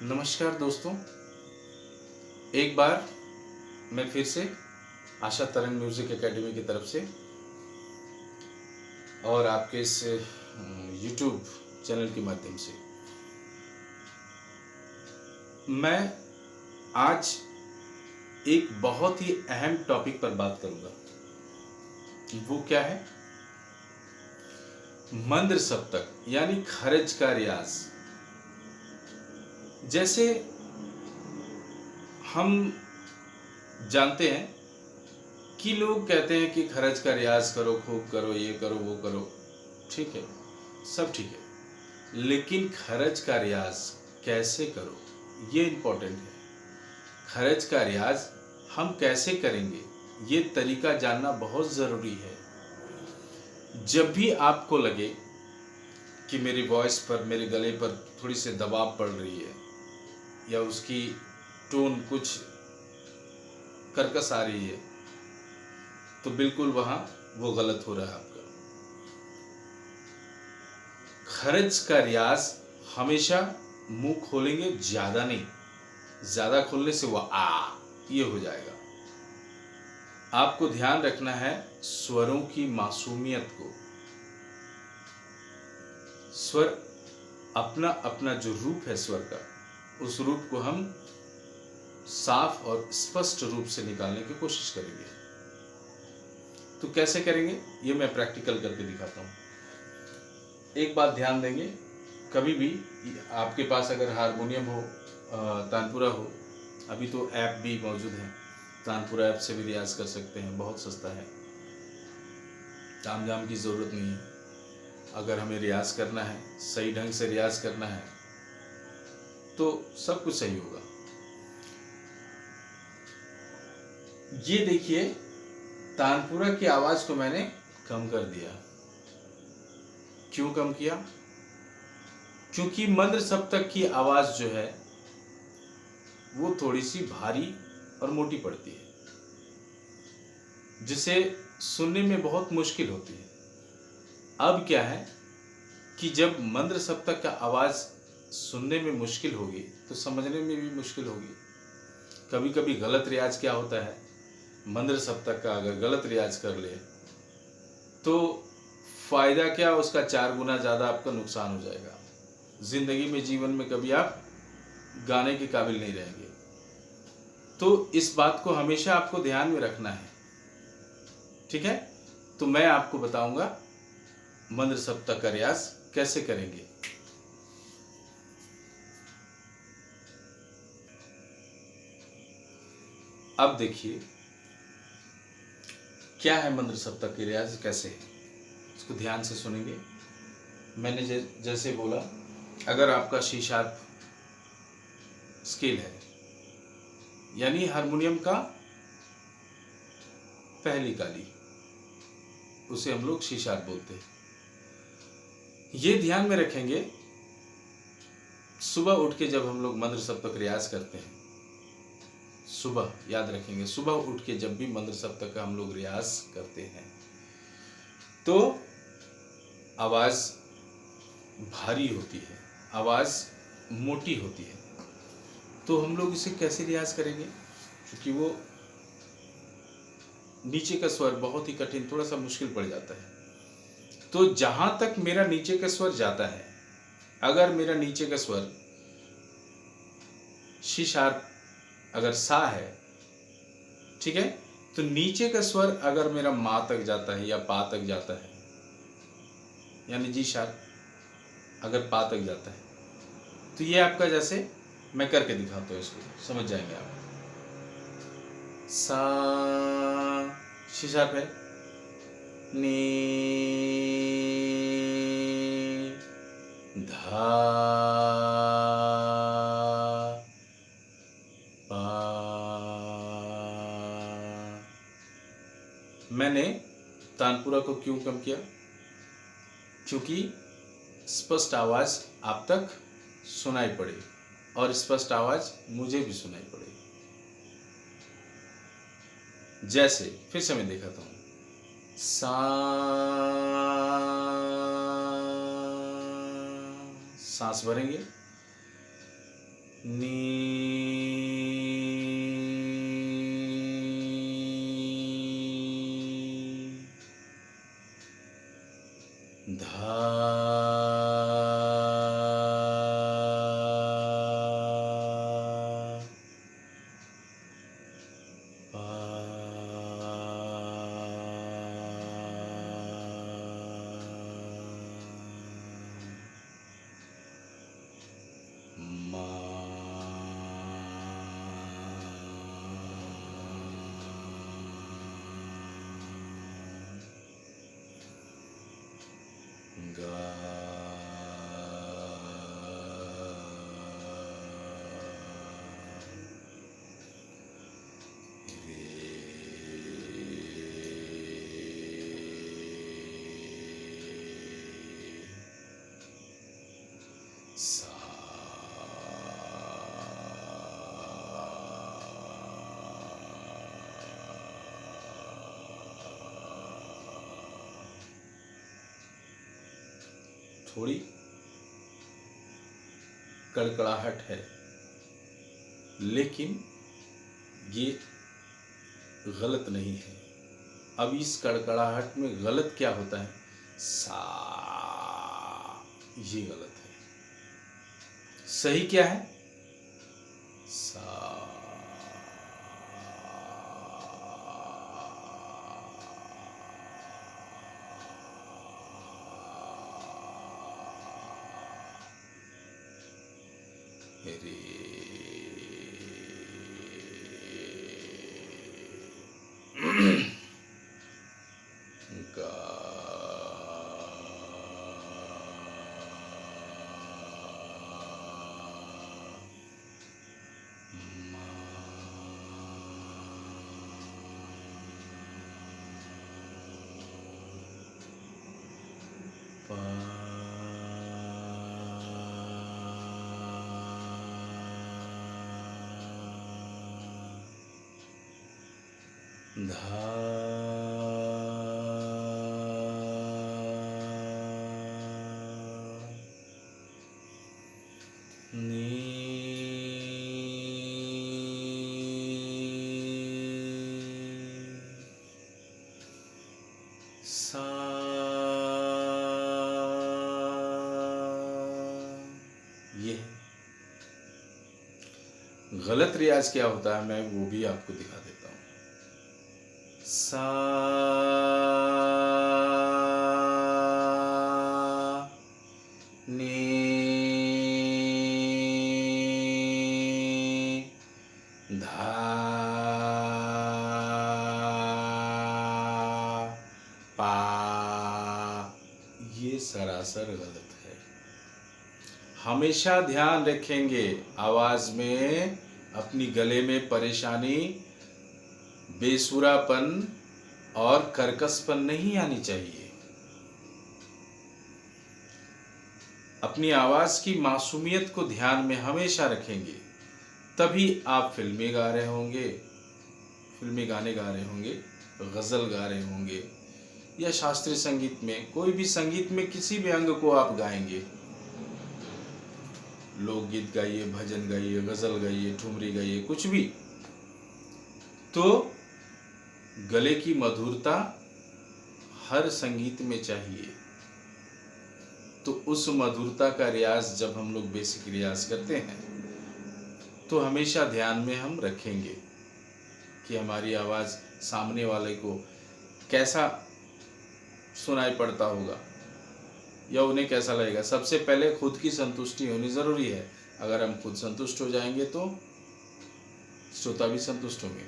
नमस्कार दोस्तों, एक बार मैं फिर से आशा तरंग म्यूज़िक एकेडमी की तरफ से और आपके इस यूट्यूब चैनल के माध्यम से मैं आज एक बहुत ही अहम टॉपिक पर बात करूंगा। वो क्या है? मंद्र सप्तक यानी खरज का रियाज। जैसे हम जानते हैं कि लोग कहते हैं कि खरज का रियाज करो, खूब करो, ये करो, वो करो। ठीक है, सब ठीक है, लेकिन खरज का रियाज कैसे करो, ये इम्पोर्टेंट है। खरज का रियाज हम कैसे करेंगे, ये तरीका जानना बहुत ज़रूरी है। जब भी आपको लगे कि मेरी वॉइस पर, मेरे गले पर थोड़ी सी दबाव पड़ रही है या उसकी टोन कुछ कर्कश आ रही है, तो बिल्कुल वहाँ वो गलत हो रहा है आपका। खरज का रियाज हमेशा मुंह खोलेंगे, ज़्यादा नहीं। ज़्यादा खोलने से वो ये हो जाएगा। आपको ध्यान रखना है स्वरों की मासूमियत को। स्वर अपना अपना जो रूप है स्वर का, उस रूप को हम साफ और स्पष्ट रूप से निकालने की कोशिश करेंगे। तो कैसे करेंगे, ये मैं प्रैक्टिकल करके दिखाता हूँ। एक बात ध्यान देंगे, कभी भी आपके पास अगर हारमोनियम हो, तानपुरा हो, अभी तो ऐप भी मौजूद है, तानपुरा ऐप से भी रियाज कर सकते हैं, बहुत सस्ता है, ताम झाम की ज़रूरत नहीं है। अगर हमें रियाज करना है, सही ढंग से रियाज करना है, तो सब कुछ सही होगा। ये देखिए, तानपुरा की आवाज़ को मैंने कम कर दिया। क्यों कम किया? क्योंकि मंद्र सप्तक की आवाज़ जो है वो थोड़ी सी भारी और मोटी पड़ती है, जिसे सुनने में बहुत मुश्किल होती है। अब क्या है कि जब मंद्र सप्तक का आवाज़ सुनने में मुश्किल होगी तो समझने में भी मुश्किल होगी। कभी कभी गलत रियाज क्या होता है, मंद्र सप्तक का अगर गलत रियाज कर ले तो फ़ायदा क्या, उसका 4 गुना ज़्यादा आपका नुकसान हो जाएगा। ज़िंदगी में, जीवन में कभी आप गाने के काबिल नहीं रहेंगे। तो इस बात को हमेशा आपको ध्यान में रखना है, ठीक है? तो मैं आपको बताऊंगा मंद्र सप्तक का रियाज कैसे करेंगे। अब देखिए क्या है मंद्र सप्तक के रियाज, कैसे है, इसको ध्यान से सुनेंगे। मैंने जैसे बोला, अगर आपका सी शार्प स्केल है, यानी हारमोनियम का पहली काली, उसे हम लोग सी शार्प बोलते हैं। ये ध्यान में रखेंगे, सुबह उठ के जब हम लोग मंद्र सप्तक रियाज करते हैं, सुबह याद रखेंगे, सुबह उठ के जब भी मंद्र सप्तक का हम लोग रियाज करते हैं तो आवाज़ भारी होती है, आवाज़ मोटी होती है। तो हम लोग इसे कैसे रियाज करेंगे, क्योंकि वो नीचे का स्वर बहुत ही कठिन, थोड़ा सा मुश्किल पड़ जाता है। तो जहाँ तक मेरा नीचे का स्वर जाता है, अगर मेरा नीचे का स्वर शी शार्प अगर सा है, ठीक है, तो नीचे का स्वर अगर मेरा मा तक जाता है या पा तक जाता है, यानी जी शार्प अगर पा तक जाता है, तो ये आपका, जैसे मैं करके दिखाता हूँ, इसको समझ जाएंगे आप। सा शी शार्प है, नी, धा, पा। मैंने तानपुरा को क्यों कम किया? क्योंकि स्पष्ट आवाज़ आप तक सुनाई पड़े और स्पष्ट आवाज़ मुझे भी सुनाई पड़े। जैसे फिर से मैं दिखाता हूँ, सा, सांस भरेंगे, नी, धा, पा, मा, गा, सा, थोड़ी कड़कड़ाहट है, लेकिन ये गलत नहीं है। अब इस कड़कड़ाहट में गलत क्या होता है? सा, ये गलत है। सही क्या है? सा, रे, गा, मा, पा, धा, नी, सा, ये है। गलत रियाज क्या होता है मैं वो भी आपको दिखा देता हूँ। सा, नी, धा, पा, ये सरासर गलत है। हमेशा ध्यान रखेंगे आवाज में, अपनी गले में परेशानी, बेसुरापन और कर्कशपन नहीं आनी चाहिए। अपनी आवाज की मासूमियत को ध्यान में हमेशा रखेंगे, तभी आप फिल्मी गा रहे होंगे, फिल्मी गाने गा रहे होंगे, गजल गा रहे होंगे, या शास्त्रीय संगीत में, कोई भी संगीत में किसी भी अंग को आप गाएंगे। लोकगीत गाइए, भजन गाइए, गजल गाइए, ठुमरी गाइए, कुछ भी, तो गले की मधुरता हर संगीत में चाहिए। तो उस मधुरता का रियाज जब हम लोग बेसिक रियाज करते हैं तो हमेशा ध्यान में हम रखेंगे कि हमारी आवाज़ सामने वाले को कैसा सुनाई पड़ता होगा या उन्हें कैसा लगेगा। सबसे पहले खुद की संतुष्टि होनी ज़रूरी है। अगर हम खुद संतुष्ट हो जाएंगे तो श्रोता भी संतुष्ट होंगे।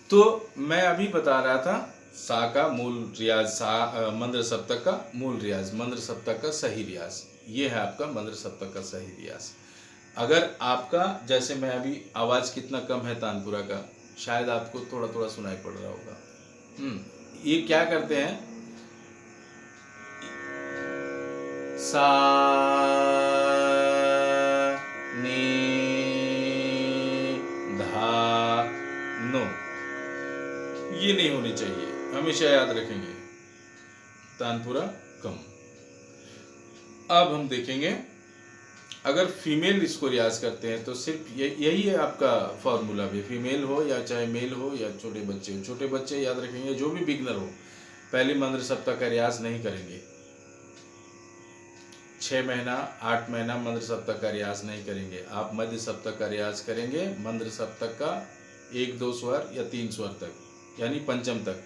तो मैं अभी बता रहा था सा का मूल रियाज, सा मंद्र सप्तक का मूल रियाज, मंद्र सप्तक का सही रियाज, ये है आपका मंद्र सप्तक का सही रियाज। अगर आपका, जैसे मैं अभी आवाज कितना कम है तानपुरा का, शायद आपको थोड़ा थोड़ा सुनाई पड़ रहा होगा। ये क्या करते हैं, सा, नी, धा, नो, ये नहीं होनी चाहिए, हमेशा याद रखेंगे। तानपुरा कम। अब हम देखेंगे अगर फीमेल इसको रियाज करते हैं तो सिर्फ यही है आपका फॉर्मूला भी, फीमेल हो या चाहे मेल हो या छोटे बच्चे हो। छोटे बच्चे याद रखेंगे, जो भी बिगनर हो पहली मंत्र सप्तक का रियाज नहीं करेंगे, 6 महीना 8 महीना मंत्र सप्तक का रियाज नहीं करेंगे। आप मध्य सप्तक का रियाज करेंगे, मंत्र सप्तक का 1-2 स्वर या 3 स्वर तक, यानी पंचम तक।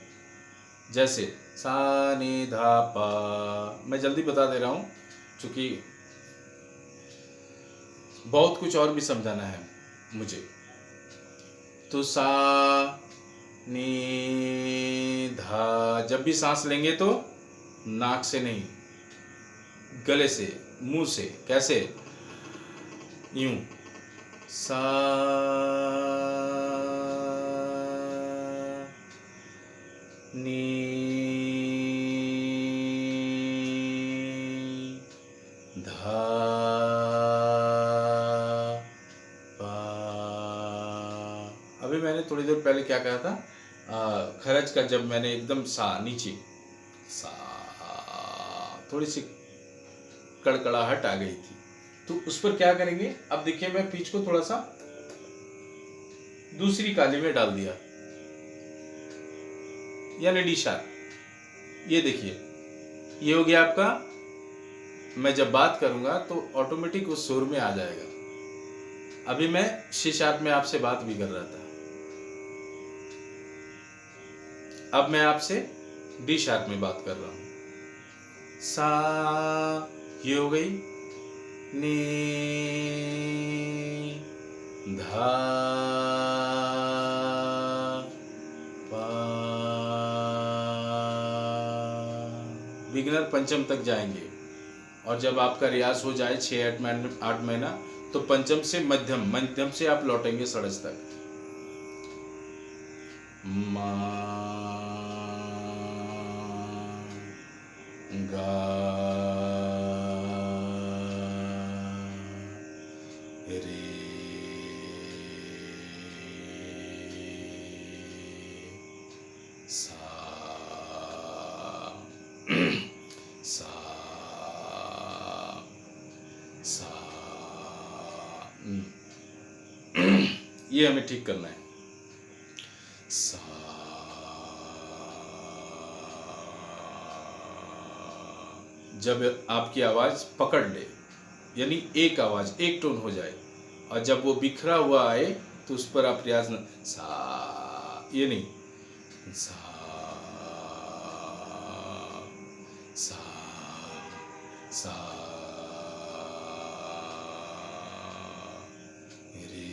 जैसे सा नि धा पा, मैं जल्दी बता दे रहा हूँ क्योंकि बहुत कुछ और भी समझाना है मुझे। तो सा नि धा, जब भी सांस लेंगे तो नाक से नहीं, गले से, मुंह से। कैसे? यूं, सा नी धा पा। अभी मैंने थोड़ी देर पहले क्या कहा था? खरज का जब मैंने एकदम सा नीचे, सा, थोड़ी सी कड़कड़ाहट आ गई थी, तो उस पर क्या करेंगे? अब देखिए, मैं पिच को थोड़ा सा दूसरी काली में डाल दिया, यानी डी शार्प। ये देखिए, ये हो गया आपका। मैं जब बात करूंगा तो ऑटोमेटिक उस सुर में आ जाएगा। अभी मैं सी शार्प में आपसे बात भी कर रहा था, अब मैं आपसे डी शार्प में बात कर रहा हूं। सा, ये हो गई। नी धा पा। बिगिनर पंचम तक जाएंगे, और जब आपका रियाज हो जाए 6-8 महीना, तो पंचम से मध्यम, मध्यम से आप लौटेंगे षड्ज तक। मा गा रे सा सा सा। ये हमें ठीक करना है। सा, जब आपकी आवाज पकड़ ले, यानी एक आवाज, एक टोन हो जाए, और जब वो बिखरा हुआ आए तो उस पर आप रियाज न, सा, ये नहीं, सा सा सा रे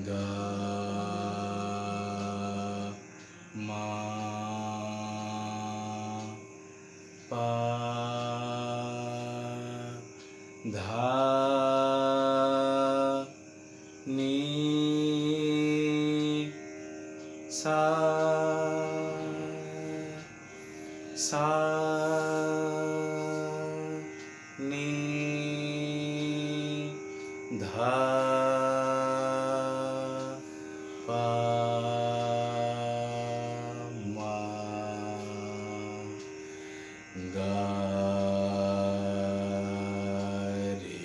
गा मा पा धा नी सा सा नी धा पा मा गा रे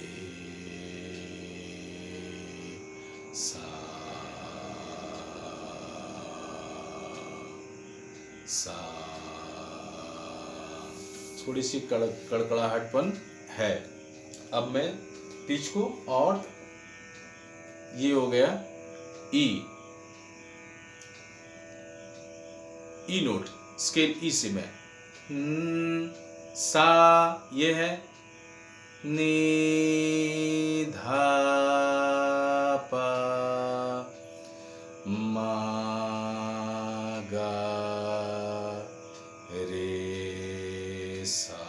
सा सा। थोड़ी सी कड़कड़ाहटपन है। अब मैं पिच को, और ये हो गया ई नोट, स्केल ई से मैं सा, ये है नी धा पा मा गा रे सा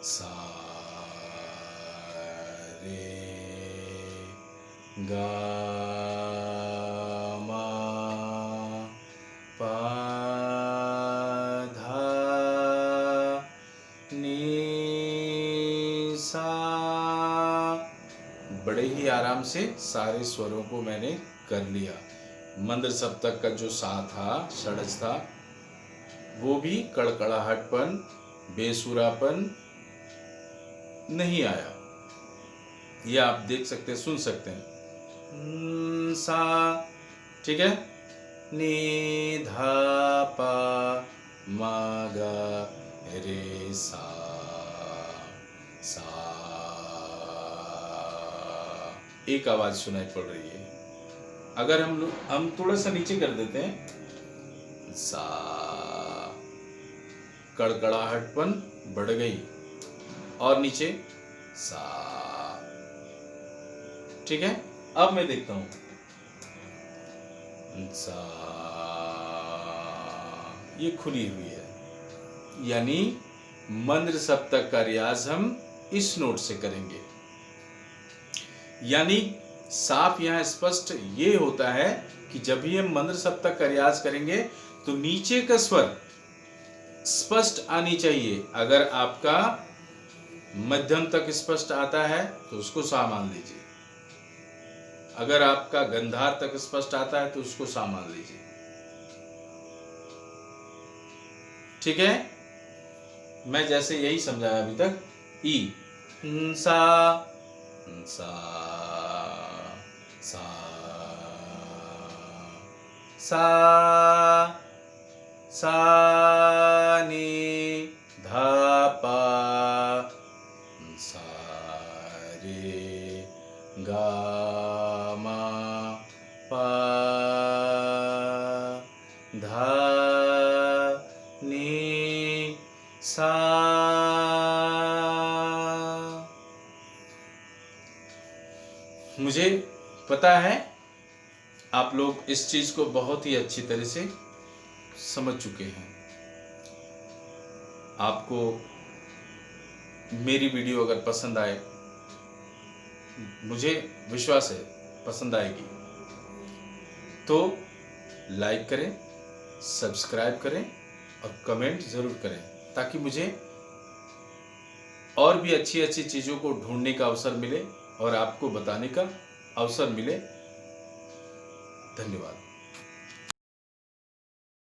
सा रे गा मा पा धा नी सा। बड़े ही आराम से सारे स्वरों को मैंने कर लिया। मंद्र सप्तक का जो सा था, षड्ज था, वो भी कड़कड़ाहटपन, बेसुरापन नहीं आया। ये आप देख सकते हैं, सुन सकते हैं। सा, ठीक है, नी धा पा मा गा रे सा, सा, एक आवाज सुनाई पड़ रही है। अगर हम थोड़ा सा नीचे कर देते हैं, सा, कड़कड़ाहटपन बढ़ गई, और नीचे सा, ठीक है। अब मैं देखता हूं, सा, ये खुली हुई है, यानी मंद्र सप्तक का रियाज हम इस नोट से करेंगे। यानी साफ यहां स्पष्ट ये होता है कि जब भी हम मंद्र सप्तक का रियाज करेंगे तो नीचे का स्वर स्पष्ट आनी चाहिए। अगर आपका मध्यम तक स्पष्ट आता है तो उसको सा मान लीजिए, अगर आपका गंधार तक स्पष्ट आता है तो उसको सा मान लीजिए, ठीक है। मैं जैसे यही समझाया अभी तक, ई सा, सा, सा, सा, सा, नी धा पा, सा, रे गा मा पा, धा नी सा। मुझे पता है आप लोग इस चीज को बहुत ही अच्छी तरह से समझ चुके हैं। आपको मेरी वीडियो अगर पसंद आए, मुझे विश्वास है पसंद आएगी, तो लाइक करें, सब्सक्राइब करें और कमेंट ज़रूर करें, ताकि मुझे और भी अच्छी अच्छी चीज़ों को ढूंढने का अवसर मिले और आपको बताने का अवसर मिले। धन्यवाद।